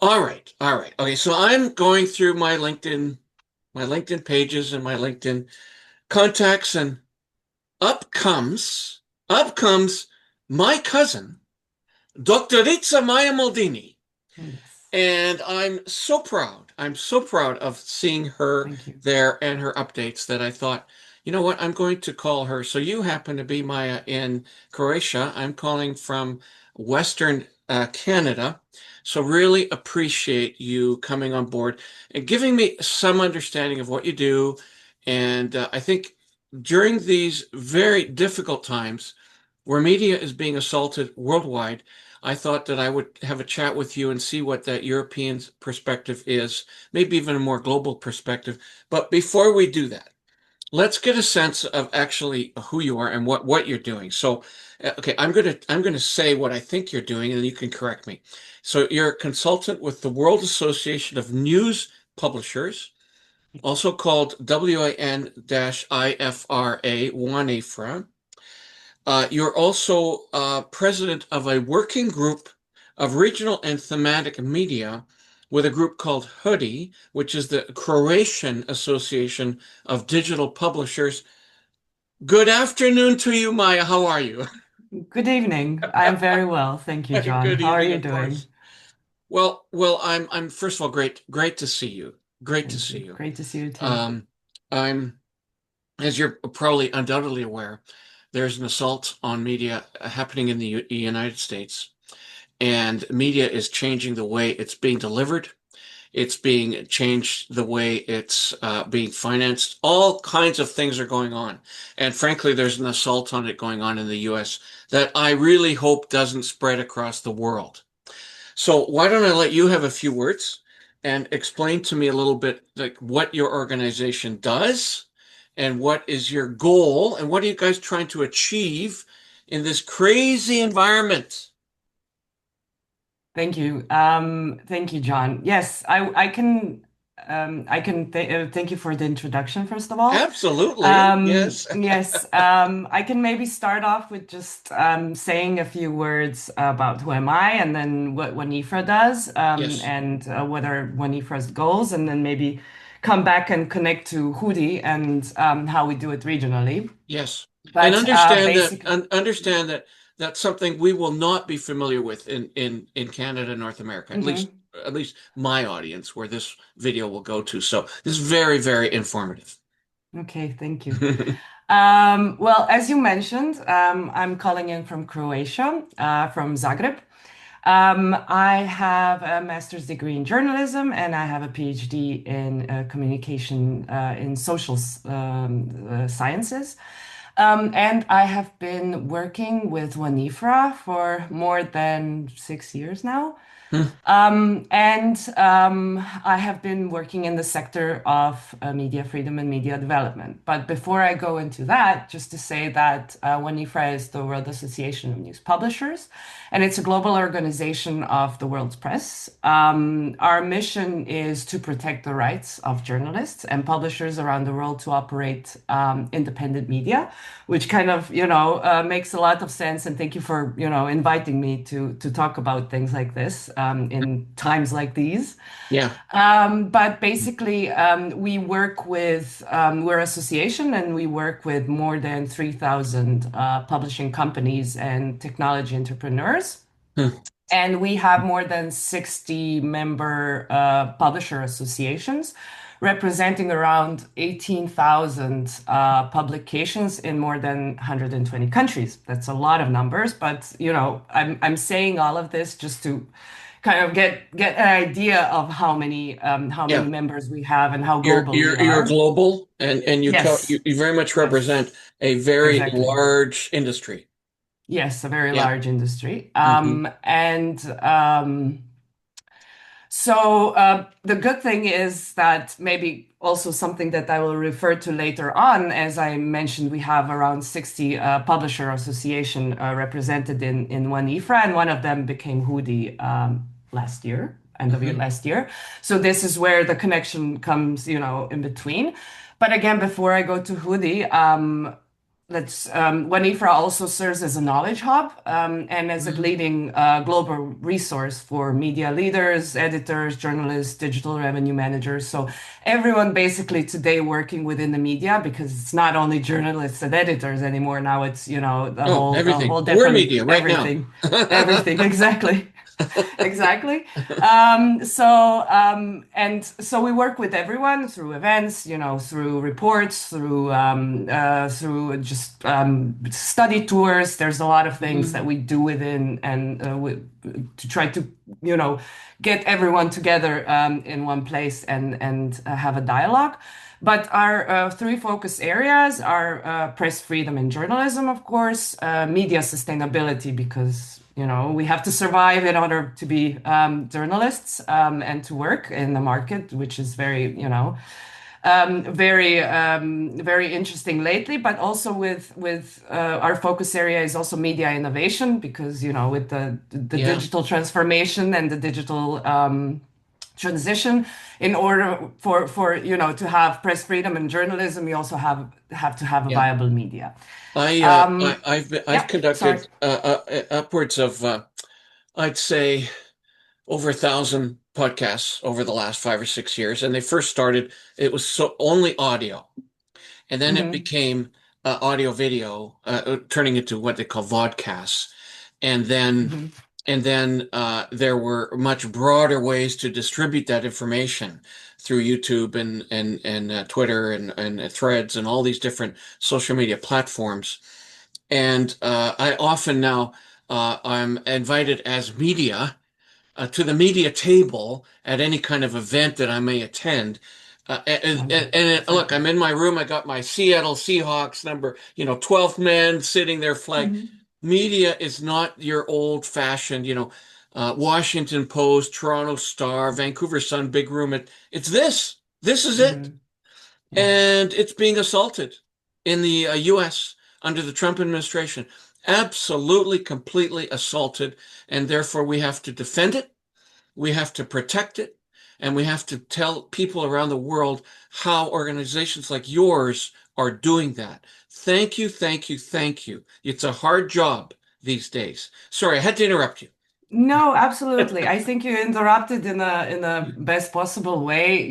All right. All right. Okay. So I'm going through my LinkedIn pages and my LinkedIn contacts, and up comes, up comes my cousin, Dr. Maja Maldini. Yes, And I'm so proud. I'm so proud of seeing her thank you. there and her updates that I thought, you know what, I'm going to call her. So you happen to be Maya in Croatia. I'm calling from Western Canada. So really appreciate you coming on board and giving me some understanding of what you do. And I think during these very difficult times where media is being assaulted worldwide, I thought that I would have a chat with you and see what that European perspective is, maybe even a more global perspective. But before we do that, let's get a sense of actually who you are and what you're doing. So, okay, I'm gonna say what I think you're doing, and you can correct me. So you're a consultant with the World Association of News Publishers, also called WAN-IFRA, WAN-IFRA. You're also president of a working group of regional and thematic media with a group called Hoodie, which is the Croatian Association of Digital Publishers. Good afternoon to you, Maya. How are you? Good evening. I'm very well, thank you, John. Good How are evening, you of doing? course. Well, I'm first of all great to see you. Great to Thank see you. you. Great to see you too. Um, I'm, as you're probably undoubtedly aware, there's an assault on media happening in the United States. And media is changing the way it's being delivered. It's being changed the way it's being financed. All kinds of things are going on. And frankly, there's an assault on it going on in the US that I really hope doesn't spread across the world. So why don't I let you have a few words and explain to me a little bit like what your organization does and what is your goal and what are you guys trying to achieve in this crazy environment? Thank you, John. Yes, I can th thank you for the introduction, first of all. Absolutely. Yes. Yes, I can maybe start off with just saying a few words about who am I and then what WAN-IFRA does, Yes. and what are WAN-IFRA's goals, and then maybe come back and connect to Hoodie and how we do it regionally. Yes. And But basic, understand that that's something we will not be familiar with in Canada, North America, Mhm. at least my audience where this video will go to. So this is very, very informative. Okay, thank you. Well, as you mentioned, I'm calling in from Croatia, from Zagreb. I have a master's degree in journalism and I have a PhD in communication in social sciences. And I have been working with WAN-IFRA for more than 6 years now. And I have been working in the sector of media freedom and media development. But before I go into that, just to say that WAN-IFRA is the World Association of News Publishers, and it's a global organization of the world's press. Our mission is to protect the rights of journalists and publishers around the world to operate independent media, which kind of, makes a lot of sense. And thank you for, inviting me to talk about things like this in times like these. Yeah. But basically, we're association and we work with more than 3,000 publishing companies and technology entrepreneurs. Hmm. And we have more than 60 member publisher associations representing around 18,000 publications in more than 120 countries. That's a lot of numbers, but I'm saying all of this just to kind of get an idea of how many Yeah. members we have and how You're global we you're you're are. global and Yes, you very much represent yes, a very exactly. large industry. Yes, a very Yeah. large industry. Hmm. So the good thing is that maybe also something that I will refer to later on, as I mentioned, we have around 60 publisher association represented in WAN-IFRA, and one of them became Hoodie last year, end of year Hmm. last year. So this is where the connection comes, in between. But again, before I go to Hoodie, WAN-IFRA also serves as a knowledge hub and as a Mhm. leading global resource for media leaders, editors, journalists, digital revenue managers. So everyone basically today working within the media, because it's not only journalists and editors anymore. Now it's, Oh, a everything. whole We're different media right now. everything, everything exactly. Exactly. And so we work with everyone through events, through reports, through just study tours. There's a lot of things that Mhm. we do within and to try to, get everyone together in one place and have a dialogue. But our three focus areas are press freedom and journalism, of course, media sustainability, because we have to survive in order to be journalists and to work in the market, which is very, very interesting lately. But also with our focus area is also media innovation, because with the Yeah. digital transformation and the digital transition, in order for to have press freedom and journalism, you also have to have a Yeah. viable media. I've Yeah, sorry. conducted upwards of I'd say over 1,000 podcasts over the last 5 or 6 years, and they first started. It was so only audio, and then it Hmm. became audio video, turning into what they call vodcasts, and then Hmm. there were much broader ways to distribute that information through YouTube and Twitter and Threads and all these different social media platforms. And I often now I'm invited as media to the media table at any kind of event that I may attend. Look, Exactly. I'm in my room. I got my Seattle Seahawks number, 12th man sitting there flag. Hmm. Media is not your old-fashioned, Washington Post, Toronto Star, Vancouver Sun, big room. It's this. This is it. Hmm. Yeah. And it's being assaulted in the US under the Trump administration. Absolutely, completely assaulted. And therefore, we have to defend it, we have to protect it, and we have to tell people around the world how organizations like yours are doing that. Thank you, thank you, thank you. It's a hard job these days. Sorry, I had to interrupt you. No, absolutely. I think you interrupted in a best possible way,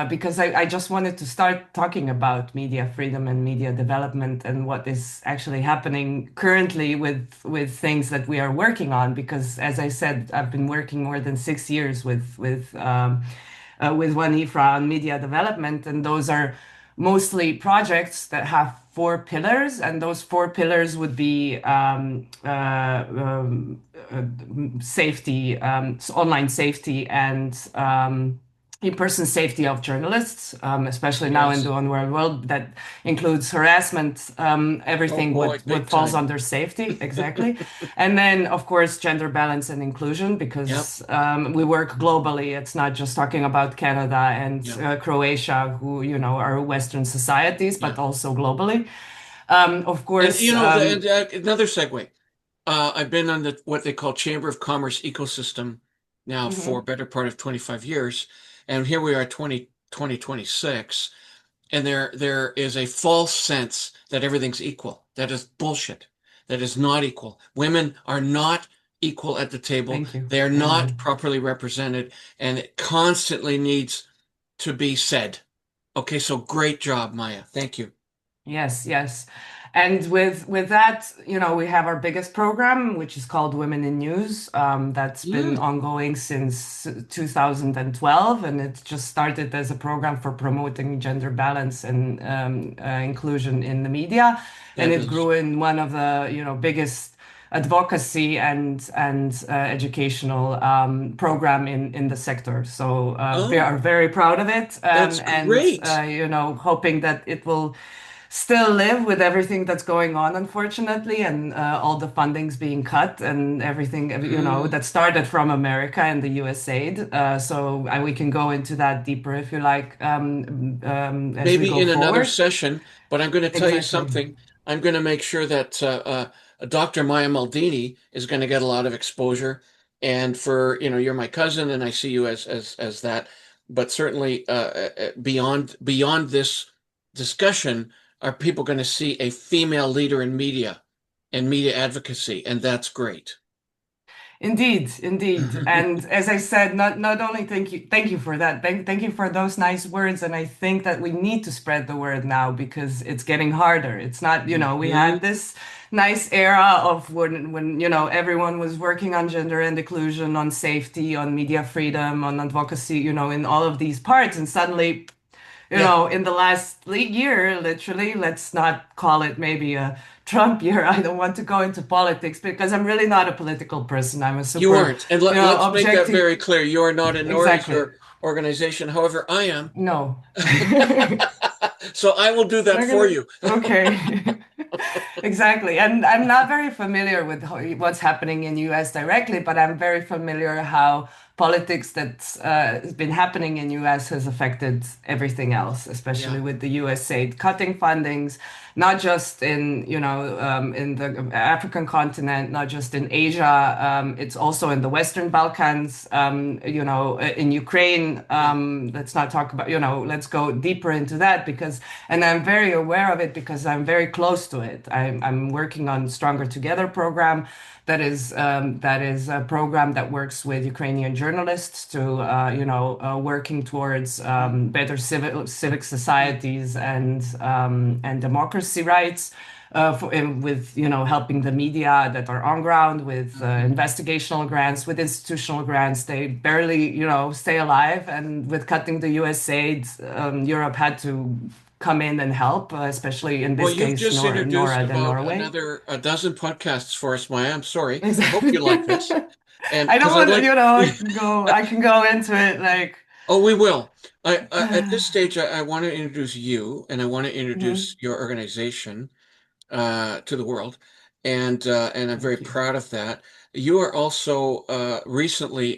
because I just wanted to start talking about media freedom and media development and what is actually happening currently with things that we are working on. Because as I said, I've been working more than 6 years with WAN-IFRA on media development, and those are mostly projects that have four pillars, and those four pillars would be safety, online safety, and in-person safety of journalists, especially now in Yes. the online world that includes harassment, Oh everything boy, what big falls time. under safety, exactly. And then, of course, gender balance and inclusion, Yep, because we work globally. It's not just talking about Canada and yep, Croatia, who, are Western societies, yeah. but also globally. Of And course, another segue. I've been on the what they call Chamber of Commerce ecosystem now for a mhm. better part of 25 years, and here we are 2026, and there is a false sense that everything's equal. That is bullshit. That is not equal. Women are not equal at the table. Thank you. They are not Amen. properly represented, and it constantly needs to be said. Okay, so great job, Maya. Thank you. Yes, yes. And with that, we have our biggest program, which is called Women in News. That's been Mm, ongoing since 2012, and it just started as a program for promoting gender balance and inclusion in the media, and it fabulous. grew in one of the biggest advocacy and educational program in the sector. So we Oh, are very proud of it, that's and great. hoping that it will still live with everything that's going on, unfortunately, and all the fundings being cut and everything, Mm, that started from America and the US aid. So we can go into that deeper if you like, as we maybe go in another forward. session, but I'm going to tell you Exactly. something. I'm going to make sure that Dr. Maya Maldini is going to get a lot of exposure. And for, you're my cousin and I see you as that, but certainly beyond this discussion, are people going to see a female leader in media and media advocacy, and that's great. Indeed, indeed. And as I said, not only thank you for that. Thank you for those nice words. And I think that we need to spread the word now because it's getting harder. It's not, we had Mhm. this nice era of when everyone was working on gender and inclusion, on safety, on media freedom, on advocacy, in all of these parts. And suddenly Yeah, in the last year, literally, let's not call it maybe a Trump year. I don't want to go into politics because I'm really not a political person. I'm a you super, aren't. And let's make that objective. very clear. You are not, and nor is Exactly. your organization. However, I am. No. So I will do that We're for gonna, you. okay. Exactly. And I'm not very familiar with what's happening in US directly, but I'm very familiar how politics that's has been happening in US has affected everything else, especially Yeah. with the USAID cutting fundings, not just in the African continent, not just in Asia. It's also in the Western Balkans, in Ukraine. Yeah. Let's not talk about, let's go deeper into that because, and I'm very aware of it because I'm very close to it. I'm working on Stronger Together program. That is a program that works with Ukrainian journalists to working towards better civic societies and democracy rights. With helping the media that are on ground with Mhm. investigational grants, with institutional grants, they barely stay alive. And with cutting the USAID, Europe had to come in and help, especially in Well, this you've case, just introduced NORAD and about Norway. another a dozen podcasts for us, Maya. I'm sorry. I hope Exactly. you like this. And I don't because I'd want to, like, I can go into it like, oh, we will. At this stage, I want to introduce you and I want to Mhm. introduce your organization to the world. And I'm very Thank you. proud of that. You are also recently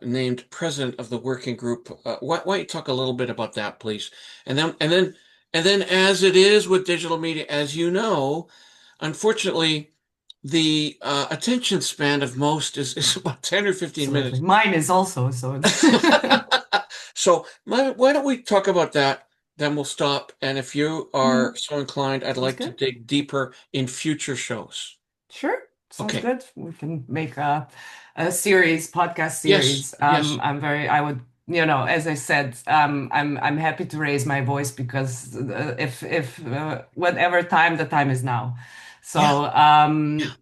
named president of the working group. Why don't you talk a little bit about that, please? And then, as it is with digital media, as you know, unfortunately, the attention span of most is about 10 or 15 Absolutely. minutes. Mine is also, so it's So, why don't we talk about that? Then we'll stop. And if you are Mhm. so inclined, I'd Sounds like to good. dig deeper in future shows. Sure. Sounds Okay. good. We can make a series, podcast Yes. series. Yes. I would, as I said, I'm happy to raise my voice because if whatever time, the time is now. Yeah. So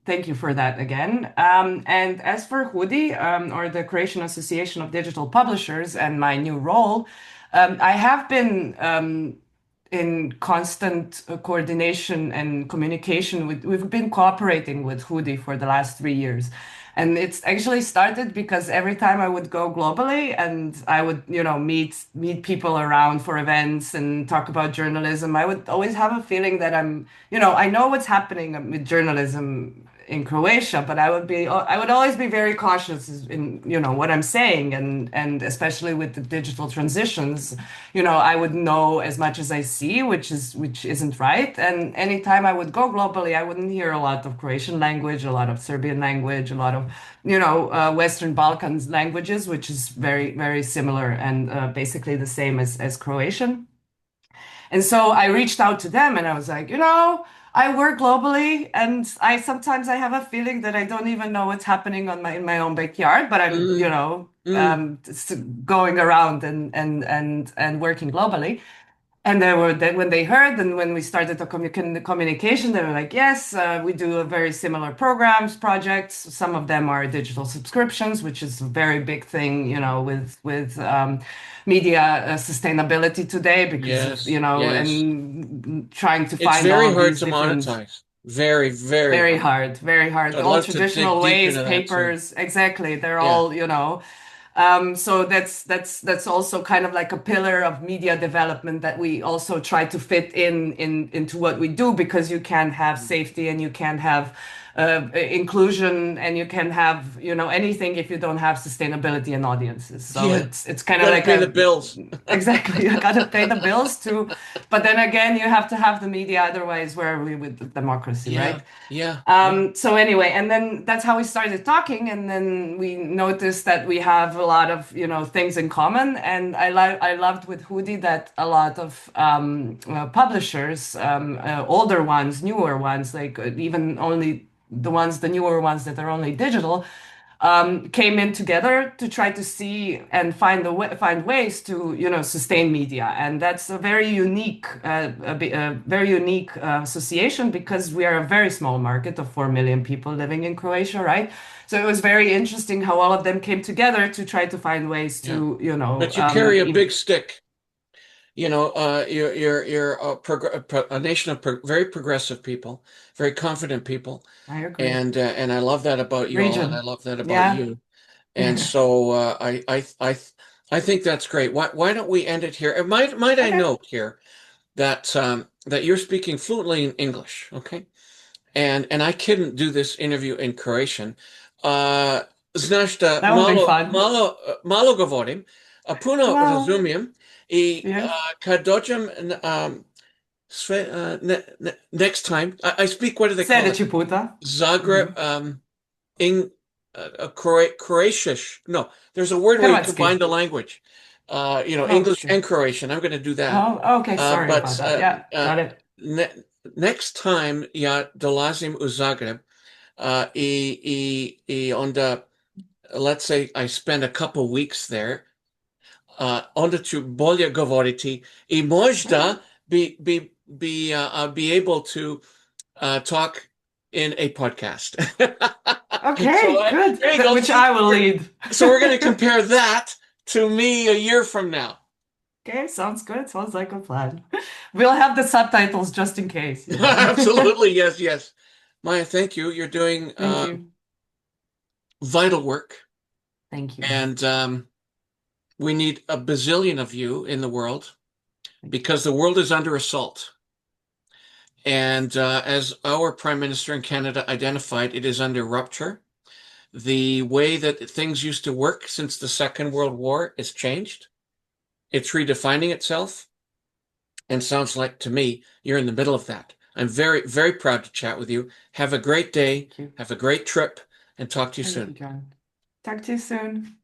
thank you for that again. And as for Hoodie, or the Croatian Association of Digital Publishers, and my new role, I have been in constant coordination and communication with, we've been cooperating with Hoodie for the last 3 years. And it's actually started because every time I would go globally and I would, meet people around for events and talk about journalism, I would always have a feeling that I know what's happening with journalism in Croatia, but I would always be very cautious in, what I'm saying, and especially with the digital transitions, I would know as much as I see, which isn't right. And anytime I would go globally, I wouldn't hear a lot of Croatian language, a lot of Serbian language, a lot of, Western Balkans languages, which is very, very similar and basically the same as Croatian. And so I reached out to them and I was like, I work globally and I sometimes I have a feeling that I don't even know what's happening in my own backyard, but I'm, Mm, mm. going around and working globally. And then when they heard and when we started the communication, they were like, yes, we do a very similar programs, projects. Some of them are digital subscriptions, which is a very big thing, with media sustainability today because of, Yes. Yes. and trying to It's find very all of hard these to different. monetize. Very, very Very hard. hard, very hard. So I'd All love to dig traditional deep ways, into that too. papers, exactly. They're Yeah. all, so that's also kind of like a pillar of media development that we also try to fit into what we do because you can't have safety and you can't have inclusion, and you can have, anything if you don't have sustainability and audiences. So Yeah. it's You kind of got to like pay the bills. exactly, you got to pay the bills too. But then again, you have to have the media, otherwise, where are we with democracy, right? Yeah. Yeah. Yeah. So anyway, and then that's how we started talking, and then we noticed that we have a lot of, things in common. And I loved with Hoodie that a lot of publishers, older ones, newer ones, like even only the newer ones that are only digital, came in together to try to see and find ways to, sustain media. And that's a very unique association, because we are a very small market of 4 million people living in Croatia, right? So it was very interesting how all of them came together to try to find ways Yeah. to, But you carry a big stick. You're a nation of very progressive people, very confident people, I agree. and I love that about you all, and I Region. love that about Yeah. you. And so I think that's great. Why don't we end it here? And might I Okay. note here that that you're speaking fluently in English, okay? And I couldn't do this interview in Croatian. Znaš da That would be fun. malo govorim, a puno Well, razumijem i yes. kad dođem next time I speak, what do they call it? Sljedeći puta. Zagreb, Mhm. in Croatian. No, there's a word where you combine Hrvatski. the language. English Okay. and Croatian. I'm going to do that. Oh, okay. Sorry about But that. Yeah, got it. next time ja dolazim u Zagreb, i onda, let's say I spend a couple weeks there, onda ću bolje govoriti i možda I'll be able to talk in a podcast. So Okay, good. there you go. Which See, I will lead. so we're going to compare that to me a year from now. Okay, sounds good. Sounds like a plan. We'll have the subtitles just in case, Absolutely, yes, yes. Maya, thank you. You're doing Thank you. vital work, Thank you. and we need a bazillion of you in the world, because the world is under assault. And as our Prime Minister in Canada identified, it is under rupture. The way that things used to work since the Second World War has changed. It's redefining itself. And sounds like to me you're in the middle of that. I'm very, very proud to chat with you. Have a great day. Thank you. Have a great trip, and talk to you Thank you, soon. John. Talk to you soon.